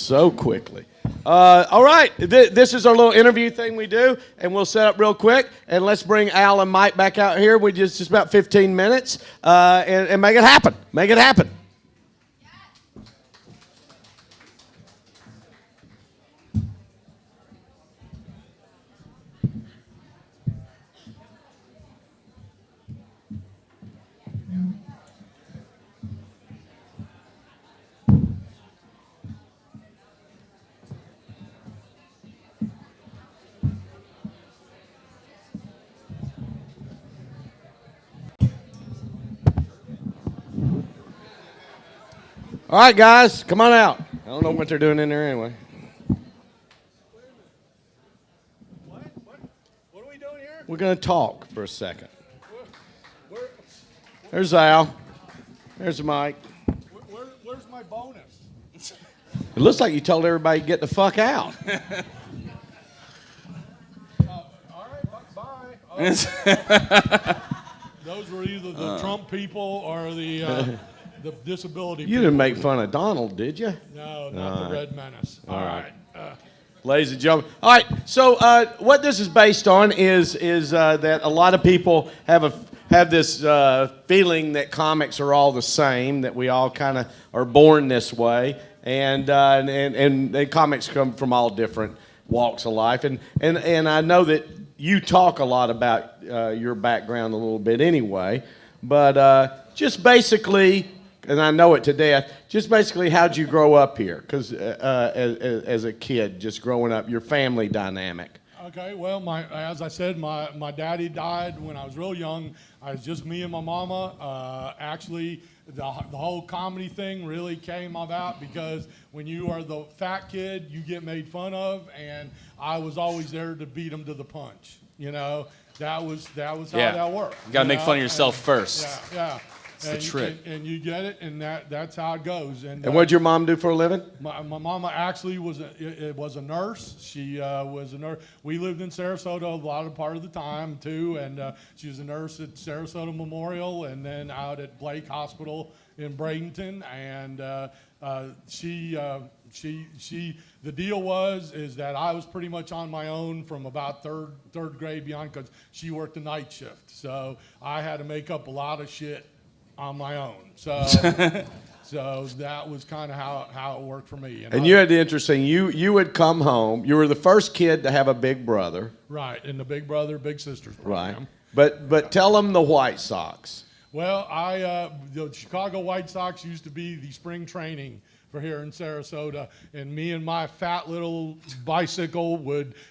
so quickly. All right, this is our little interview thing we do, and we'll set up real quick, and let's bring Al and Mike back out here. We just about 15 minutes, and make it happen. Make it happen. All right, guys, come on out. I don't know what they're doing in there anyway. What are we doing here? We're going to talk for a second. There's Al. There's Mike. Where's my bonus? It looks like you told everybody to get the fuck out. All right, bye. Those were either the Trump people or the disability people. You didn't make fun of Donald, did you? No, not the Red Menace. All right. Ladies and gentlemen. All right, so what this is based on is that a lot of people have this feeling that comics are all the same, that we all kind of are born this way, and comics come from all different walks of life, and I know that you talk a lot about your background a little bit anyway, but just basically. And I know it to death. Just basically, how'd you grow up here? Because as a kid, just growing up, your family dynamic. Okay, well, as I said, my daddy died when I was real young. I was just me and my mama. Actually, the whole comedy thing really came about because when you are the fat kid, you get made fun of, and I was always there to beat them to the punch. You know, that was how that worked. You gotta make fun of yourself first. Yeah. That's the trick. And you get it, and that's how it goes. And what'd your mom do for a living? My mama actually was a nurse. She was a nurse. We lived in Sarasota a lot of part of the time too, and she was a nurse at Sarasota Memorial, and then out at Blake Hospital in Bradenton. And the deal is that I was pretty much on my own from about third grade beyond, because she worked a night shift, so I had to make up a lot of shit on my own. So that was kind of how it worked for me. And you had the interesting, you would come home. You were the first kid to have a big brother. Right, and the big brother, big sisters program. Right. But tell them the White Sox. Well, the Chicago White Sox used to be the spring training for here in Sarasota, and me and my fat little bicycle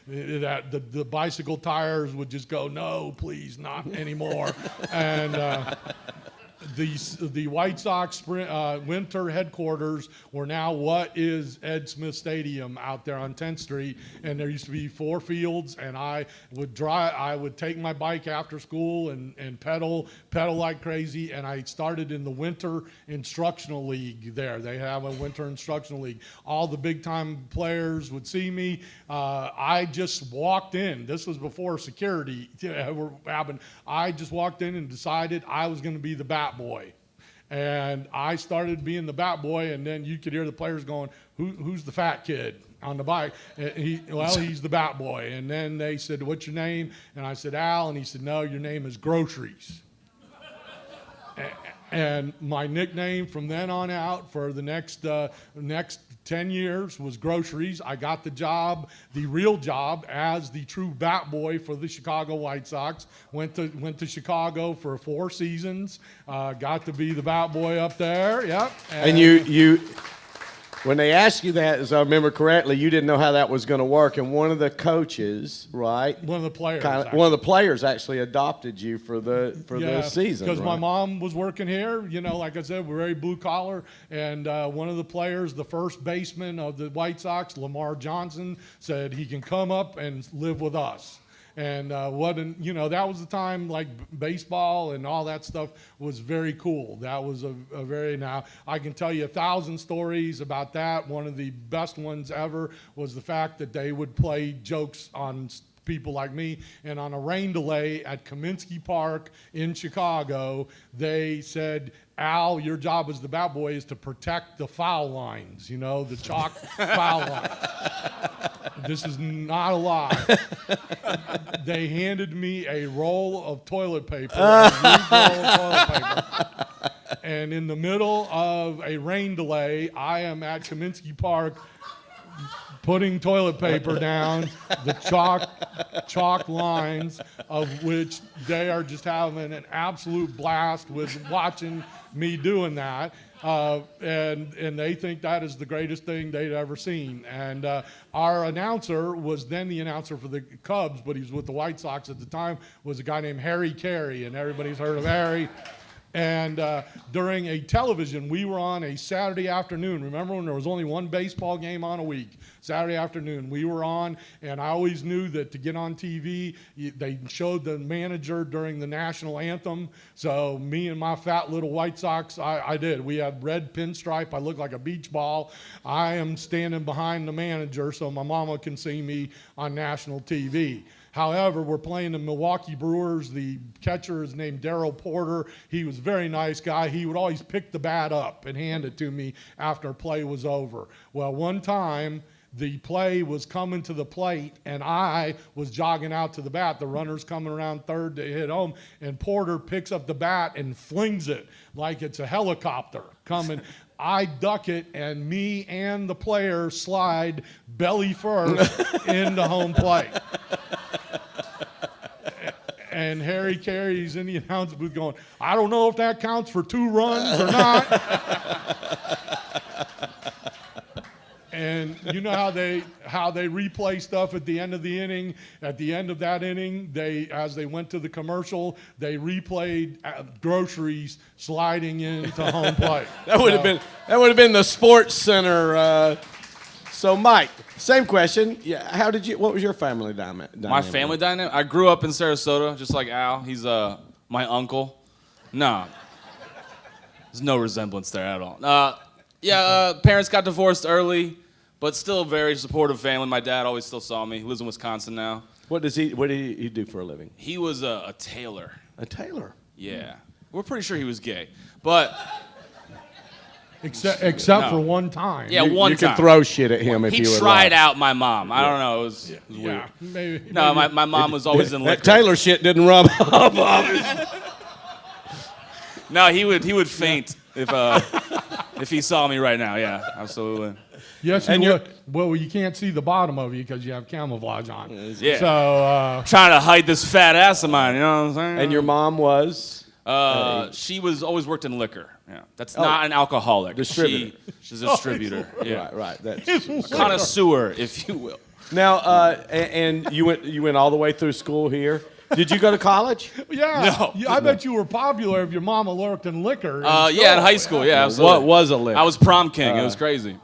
the bicycle tires would just go, no, please, not anymore. And the White Sox winter headquarters were now what is Ed Smith Stadium out there on 10th Street, and there used to be 4 fields, and I would take my bike after school and pedal like crazy, and I started in the winter instructional league there. They have a winter instructional league. All the big time players would see me. I just walked in. This was before security happened. I just walked in and decided I was going to be the bat boy, and I started being the bat boy, and then you could hear the players going, who's the fat kid on the bike? He's the bat boy. And then they said, what's your name? And I said, Al. And he said, no, your name is Groceries. And my nickname from then on out for the next 10 years was Groceries. I got the real job, as the true bat boy for the Chicago White Sox. Went to Chicago for 4 seasons. Got to be the bat boy up there. Yep. And you when they asked you that, as I remember correctly, you didn't know how that was going to work. And one of the coaches, right? One of the players. One of the players actually adopted you for the season. Because right? my mom was working here. You know, like I said, we're very blue collar. And one of the players, the first baseman of the White Sox, Lamar Johnson, said he can come up and live with us. And that was the time, like baseball and all that stuff was very cool. That was now I can tell you 1,000 stories about that. One of the best ones ever was the fact that they would play jokes on people like me. And on a rain delay at Kaminsky Park in Chicago, they said, Al, your job as the bat boy is to protect the foul lines, the chalk foul lines. This is not a lie. They handed me a roll of toilet paper, and in the middle of a rain delay, I am at Kaminsky Park putting toilet paper down the chalk lines, of which they are just having an absolute blast with watching me doing that. And they think that is the greatest thing they'd ever seen. And our announcer was then the announcer for the Cubs, but he was with the White Sox at the time, was a guy named Harry Carey, and everybody's heard of Harry. And during a television, we were on a Saturday afternoon. Remember when there was only one baseball game on a week? Saturday afternoon, we were on, and I always knew that to get on TV, they showed the manager during the national anthem. So me and my fat little White Sox, I did. We had red pinstripe. I looked like a beach ball. I am standing behind the manager so my mama can see me on national TV. However, we're playing the Milwaukee Brewers. The catcher is named Darryl Porter. He was a very nice guy. He would always pick the bat up and hand it to me after play was over. Well, one time, the play was coming to the plate, and I was jogging out to the bat. The runner's coming around third to hit home, and Porter picks up the bat and flings it like it's a helicopter coming. I duck it, and me and the player slide belly first into home plate. And Harry Carey's in the announce booth going, I don't know if that counts for 2 runs or not. And you know how they replay stuff at the end of the inning. At the end of that inning, as they went to the commercial, they replayed groceries sliding into home plate. That would have been the Sports Center. So, Mike, same question. Yeah, what was your family dynamic? My family dynamic? I grew up in Sarasota, just like Al. He's my uncle. No. There's no resemblance there at all. Parents got divorced early, but still a very supportive family. My dad always still saw me. He lives in Wisconsin now. What did he do for a living? He was a tailor. A tailor? Yeah. We're pretty sure he was gay. But... Except for one time. Yeah, one time. You could throw shit at him if he you were tried out my mom. I don't know. It was weird. Yeah, maybe. No, my mom was always in liquor. That Taylor shit didn't rub off, obviously. No, he would faint if he saw me right now. Yeah, absolutely. Yes, and well, you can't see the bottom of you because you have camouflage on. Yeah. So trying to hide this fat ass of mine. You know what I'm saying? And your mom was? She was always worked in liquor. Yeah, that's not an alcoholic. Distributor. She's a distributor. Yeah, Right. That's connoisseur, if you will. Now, and you went all the way through school here. Did you go to college? yeah, No. I bet you were popular if your mama lurked in liquor. Yeah, in high school. Yeah, absolutely. What was a lick? I was prom king. It was crazy.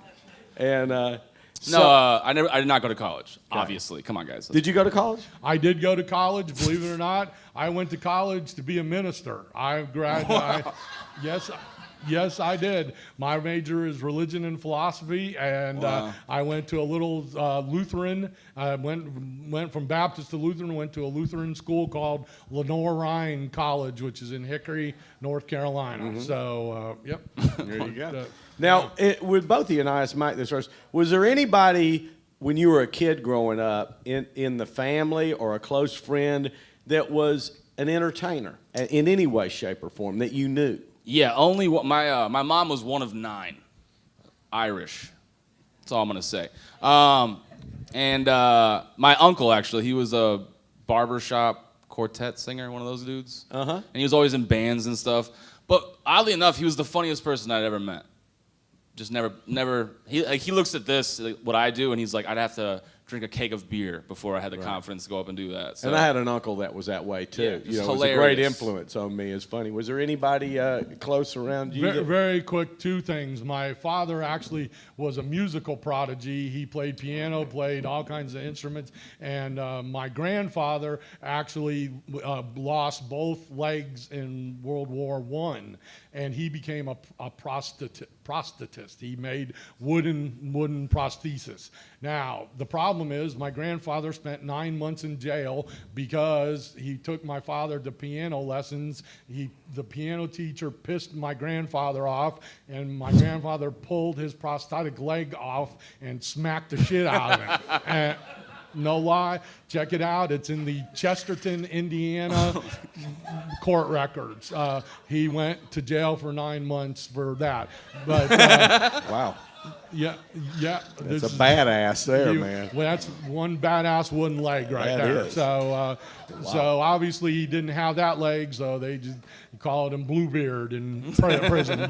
And I did not go to college. Obviously, come on, guys. Did you go to college? I did go to college, believe it or not. I went to college to be a minister. I graduated. Yes, I did. My major is religion and philosophy, and I went to a little Lutheran. I went from Baptist to Lutheran, went to a Lutheran school called Lenore Ryan College, which is in Hickory, North Carolina. Mm-hmm. So, yep. There you go. Now, with both of you, and I asked Mike this first, was there anybody when you were a kid growing up in the family or a close friend that was an entertainer in any way, shape, or form that you knew? Yeah, only my mom was one of 9, Irish. That's all I'm gonna say. And my uncle actually, he was a barbershop quartet singer, one of those dudes. And he was always in bands and stuff. But oddly enough, he was the funniest person I'd ever met. Just never. He looks at this, what I do, and he's like, I'd have to drink a keg of beer before I had the confidence to go up and do that. So. And I had an uncle that was that way too. Yeah, it was a great influence on me. It's funny. Was there anybody close around you? Very quick, 2 things. My father actually was a musical prodigy. He played piano, played all kinds of instruments, and my grandfather actually lost both legs in World War I, and he became a prosthetist. He made wooden prosthesis. Now, the problem problem is my grandfather spent 9 months in jail because he took my father to piano lessons. The piano teacher pissed my grandfather off, and my grandfather pulled his prosthetic leg off and smacked the shit out of him. And, no lie, check it out. It's in the Chesterton, Indiana court records. He went to jail for 9 months for that. But Wow. yeah. That's a badass there, man. Well, that's one badass wooden leg right That there. is. So obviously he didn't have that leg, so they just called him Bluebeard in prison.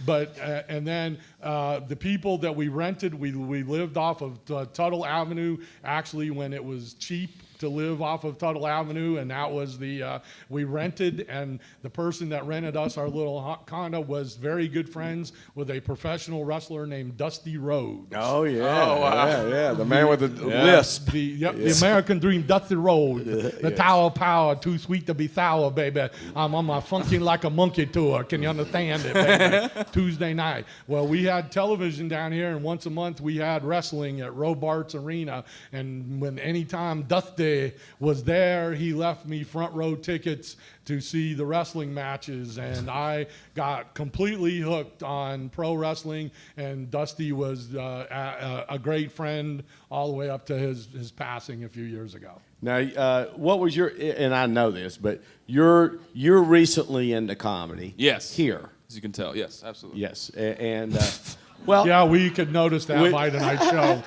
But and then the people that we rented, we lived off of Tuttle Avenue, actually when it was cheap to live off of Tuttle Avenue, and that was we rented, and the person that rented us our little condo was very good friends with a professional wrestler named Dusty Rhodes. Oh, yeah. Oh, wow. Yeah. The man with the lisp. The American Dream, Dusty Rhodes, the Tower of Power, too sweet to be sour, baby. I'm on my funking like a monkey tour. Can you understand it, baby? Tuesday night. Well, we had television down here, and once a month we had wrestling at Robarts Arena, and when anytime Dusty was there, he left me front row tickets to see the wrestling matches, and I got completely hooked on pro wrestling, and Dusty was a great friend all the way up to his passing a few years ago. Now, what was your, and I know this, but you're recently into comedy. Yes. Here. As you can tell, yes, absolutely. Yes. And, well. Yeah, we could notice that by tonight's show.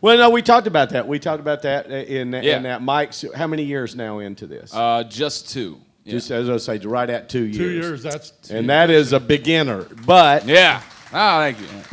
Well, no, we talked about that. We talked about that in that Mike's. How many years now into this? Just 2. Yeah. Just as I say, right at 2 years. 2 years, that's... And that is a beginner. But Yeah. Oh, thank you. Yeah.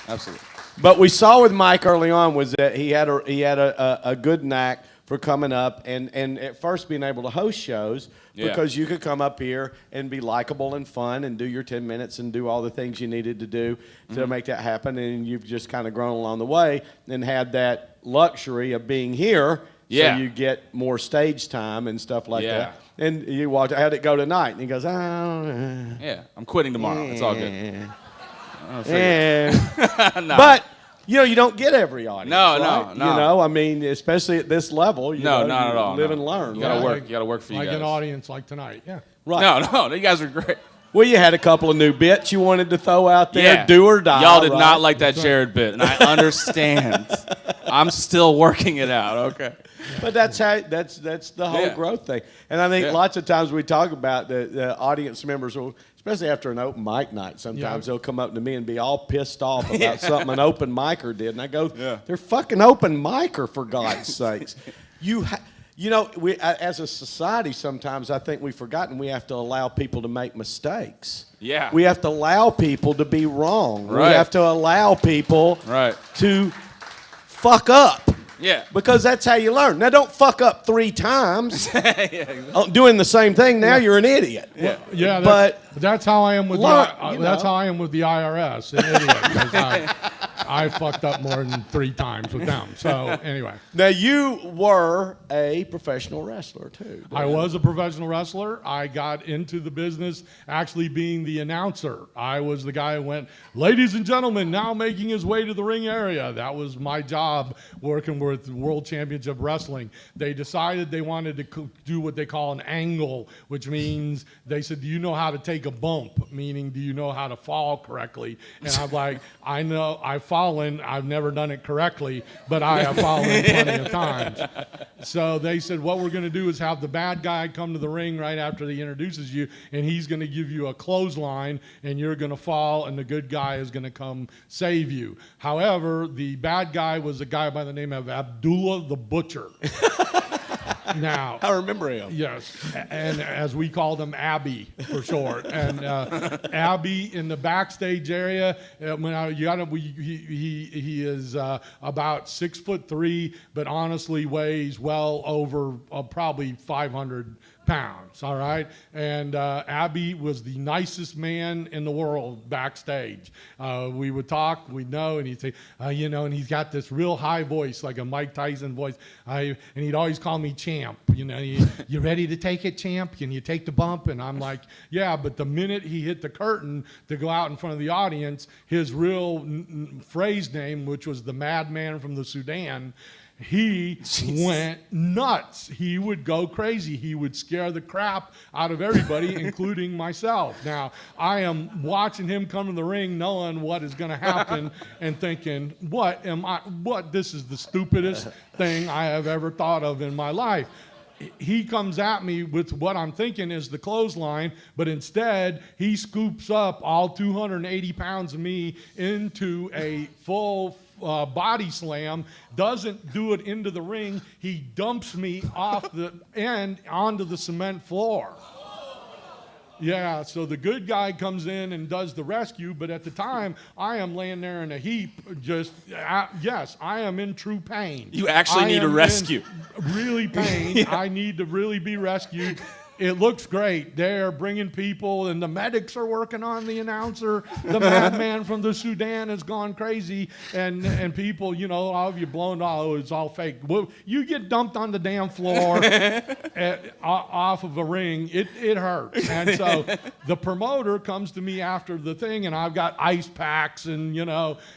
Absolutely. But we saw with Mike early on was that he had a good knack for coming up and at first being able to host shows because you could come up here and be likable and fun and do your 10 minutes and do all the things you needed to do to make that happen. And you've just kind of grown along the way and had that luxury of being here so you get more stage time and stuff like that. And you watch, how'd it go tonight? And he goes, oh. Yeah, I'm quitting tomorrow. It's all good. No. But you don't get every audience. No, right? no. I mean, especially at this level. Not at all. Live and learn. You gotta work. You gotta work for you like guys. an audience like tonight, yeah. Right. No, you guys are great. Well, you had a couple of new bits you wanted to throw out there. Yeah. Do or die. Y'all did right? not like that Jared bit, and I understand. I'm still working it out. Okay. But that's the whole growth thing. And I think lots of times we talk about the audience members will, especially after an open mic night, sometimes they'll come up to me and be all pissed off about something an open micer did. And I go, they're fucking open micer, for God's sakes. We as a society, sometimes I think we've forgotten we have to allow people to make mistakes. Yeah. We have to allow people to be wrong. Right. We have to allow people to fuck up. Yeah. Because that's how you learn. Now, don't fuck up 3 times doing the same thing. Now you're an idiot. Yeah, but that's how I am with that's how I am with the IRS. An idiot, 'cause I fucked up more than 3 times with them. So anyway. Now you were a professional wrestler too. I was a professional wrestler. I got into the business actually being the announcer. I was the guy who went, "Ladies and gentlemen, now making his way to the ring area." That was my job working with World Championship Wrestling. They decided they wanted to do what they call an angle, which means they said, "Do you know how to take a bump?" Meaning, do you know how to fall correctly? And I'm like, I know, I've fallen. I've never done it correctly, but I have fallen plenty of times. So they said, what we're going to do is have the bad guy come to the ring right after he introduces you, and he's going to give you a clothesline, and you're going to fall, and the good guy is going to come save you. However, the bad guy was a guy by the name of Abdullah the Butcher. Now, I remember him. Yes, and as we called him, Abby for short. And Abby in the backstage area, he is about 6'3", but honestly weighs well over probably 500 pounds, all right? And Abby was the nicest man in the world backstage. We would talk, we'd know, and he'd say, and he's got this real high voice, like a Mike Tyson voice. And he'd always call me champ. You ready to take it, champ? Can you take the bump? And I'm like, yeah, but the minute he hit the curtain to go out in front of the audience, his real phrase name, which was the madman from the Sudan, he went nuts. He would go crazy. He would scare the crap out of everybody, including myself. Now, I am watching him come to the ring knowing what is going to happen and thinking, this is the stupidest thing I have ever thought of in my life. He comes at me with what I'm thinking is the clothesline, but instead he scoops up all 280 pounds of me into a full body slam, doesn't do it into the ring. He dumps me off the end onto the cement floor. Yeah, so the good guy comes in and does the rescue, but at the time, I am laying there in a heap, yes, I am in true pain. You actually need a rescue. Really pain. Yeah. I need to really be rescued. It looks great. They're bringing people, and the medics are working on the announcer. The madman from the Sudan has gone crazy, and people, all of you blown, it's all fake. Well, you get dumped on the damn floor off of a ring, it hurts. And so the promoter comes to me after the thing, and I've got ice packs, and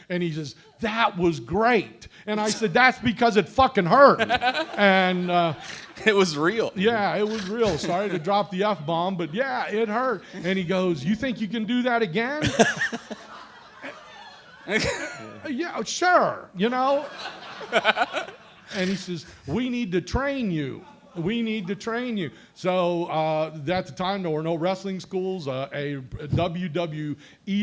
he says, that was great. And I said, that's because it fucking hurt. And it was real. Yeah, it was real. Sorry to drop the F-bomb, but yeah, it hurt. And he goes, you think you can do that again? Yeah, sure, And he says, we need to train you. We need to train you. So at the time, there were no wrestling schools. A WWE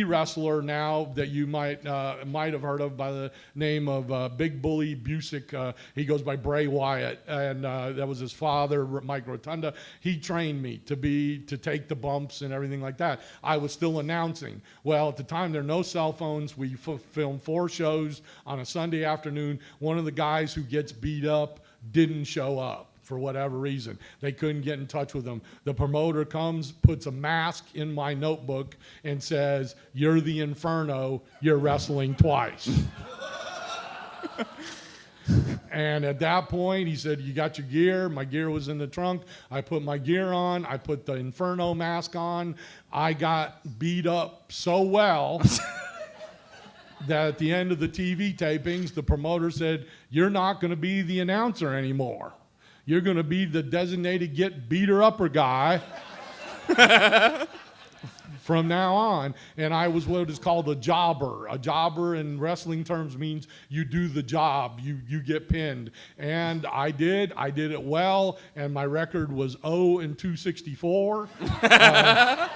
wrestler now that you might have heard of by the name of Big Bully Busick. He goes by Bray Wyatt, and that was his father, Mike Rotunda. He trained me to take the bumps and everything like that. I was still announcing. Well, at the time, there were no cell phones. We filmed 4 shows on a Sunday afternoon. One of the guys who gets beat up didn't show up. For whatever reason. They couldn't get in touch with him. The promoter comes, puts a mask in my notebook, and says, you're the Inferno, you're wrestling twice. And at that point, he said, you got your gear? My gear was in the trunk. I put my gear on. I put the Inferno mask on. I got beat up so well that at the end of the TV tapings, the promoter said, you're not going to be the announcer anymore. You're going to be the designated get beater upper guy from now on. And I was what is called a jobber. A jobber in wrestling terms means you do the job. You get pinned. And I did it well, and my record was 0-264.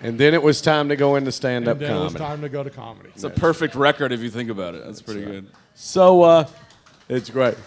And then it was time to go into stand-up comedy. And then it was time to go to comedy. It's a perfect record if you think about it. That's pretty good. So it's great.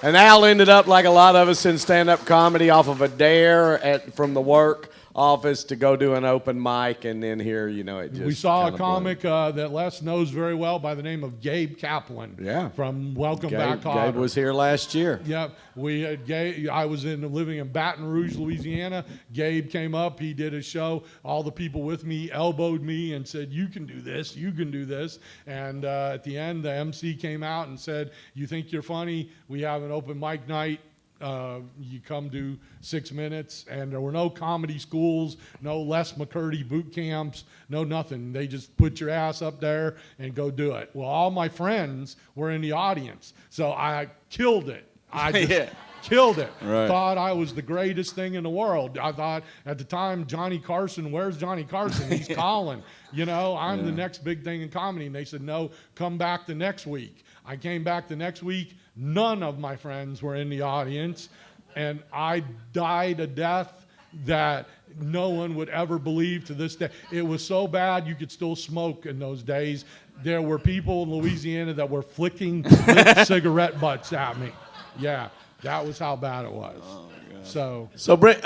And Al ended up, like a lot of us, in stand-up comedy off of a dare from the work office to go do an open mic, and then here, it just... We saw a comic that Les knows very well by the name of Gabe Kaplan. Yeah. From Welcome Back, Kotter. Gabe was here last year. Yeah, we had Gabe. I was living in Baton Rouge, Louisiana. Gabe came up. He did a show. All the people with me elbowed me and said, you can do this. You can do this. And at the end, the MC came out and said, you think you're funny? We have an open mic night. You come do 6 minutes, and there were no comedy schools, no Les McCurdy boot camps, no nothing. They just put your ass up there and go do it. Well, all my friends were in the audience, so I killed it. I just killed it. Right. Thought I was the greatest thing in the world. I thought at the time, Johnny Carson, where's Johnny Carson? He's calling. I'm the next big thing in comedy. And they said, no, come back the next week. I came back the next week. None of my friends were in the audience, and I died a death that no one would ever believe to this day. It was so bad you could still smoke in those days. There were people in Louisiana that were flicking lit cigarette butts at me. Yeah, that was how bad it was. Oh, So Brent,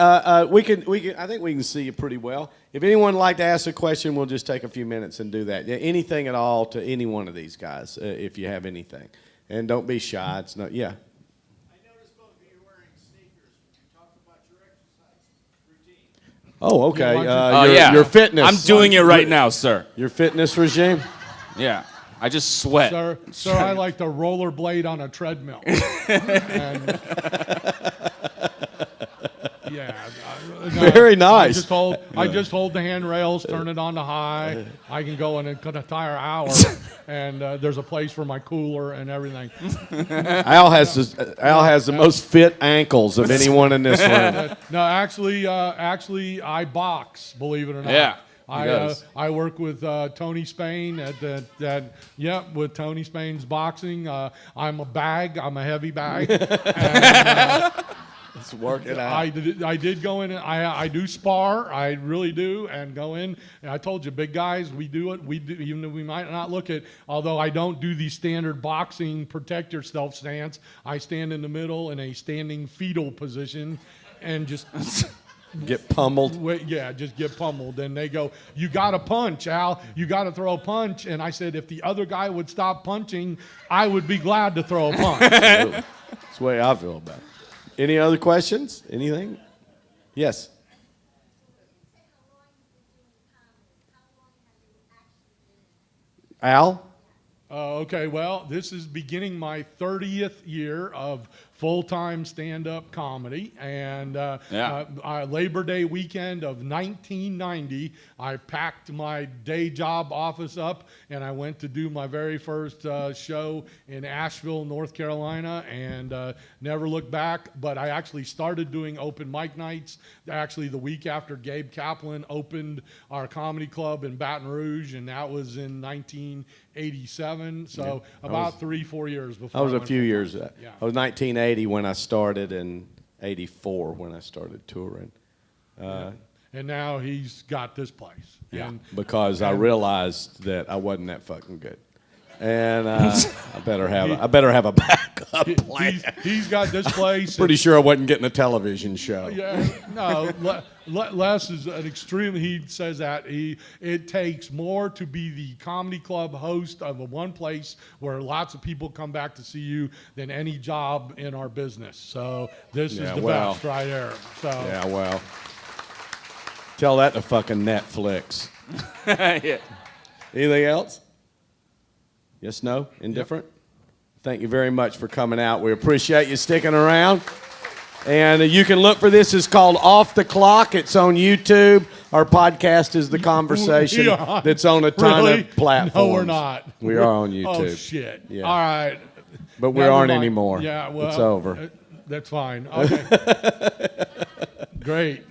we can. I think we can see you pretty well. If anyone would like to ask a question, we'll just take a few minutes and do that. Anything at all to any one of these guys, if you have anything. And don't be shy. It's not, yeah. I noticed both of you are wearing sneakers. Can you talk about your exercise Oh, okay. Yeah, Yeah. Your fitness. I'm doing it right now, sir. Your fitness regime. Yeah. I just sweat. Sir, I like to rollerblade on a treadmill. And, yeah. Very nice. I just hold the handrails, turn it on to high. I can go in an entire hour, and there's a place for my cooler and everything. Al has the most fit ankles of anyone in this room. No, actually, I box. Believe it or not. Yeah. He does. I work with Tony Spain with Tony Spain's boxing. I'm a heavy bag. It's working out. I did go in. I do spar. I really do, and go in. And I told you, big guys, we do it. We do, even though we might not look at. Although I don't do the standard boxing protect yourself stance. I stand in the middle in a standing fetal position, and just. Get pummeled. Yeah, just get pummeled. And they go, you got to punch, Al. You got to throw a punch. And I said, if the other guy would stop punching, I would be glad to throw a punch. That's the way I feel about it. Any other questions? Anything? Yes. Al? Okay, well, this is beginning my 30th year of full-time stand-up comedy, and Labor Day weekend of 1990, I packed my day job office up, and I went to do my very first show in Asheville, North Carolina, and never looked back. But I actually started doing open mic nights actually the week after Gabe Kaplan opened our comedy club in Baton Rouge, and that was in 1987. So about 3-4 years before. I was a went few full-time. years. Yeah. I was 1980 when I started, and 84 when I started touring. And now he's got this place. And Because I realized that I wasn't that fucking good, and I better have a backup plan. he's got this place. Pretty sure I wasn't getting a television show. Yeah, no, Les is an extreme. He says that it takes more to be the comedy club host of one place where lots of people come back to see you than any job in our business. So this is the best right there. So Yeah, well, tell that to fucking Netflix. Yeah. Anything else? Yes, no? Indifferent? Thank you very much for coming out. We appreciate you sticking around. And you can look for this. It's called Off the Clock. It's on YouTube. Our podcast is The Conversation. That's on a ton of platforms. No, we're not. We are on YouTube. Oh, shit. Yeah. All right. But we Never aren't mind. anymore. Yeah, well. It's over. That's fine. Okay. Great.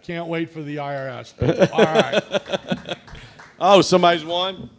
Can't wait for the IRS. All right. Oh, somebody's won?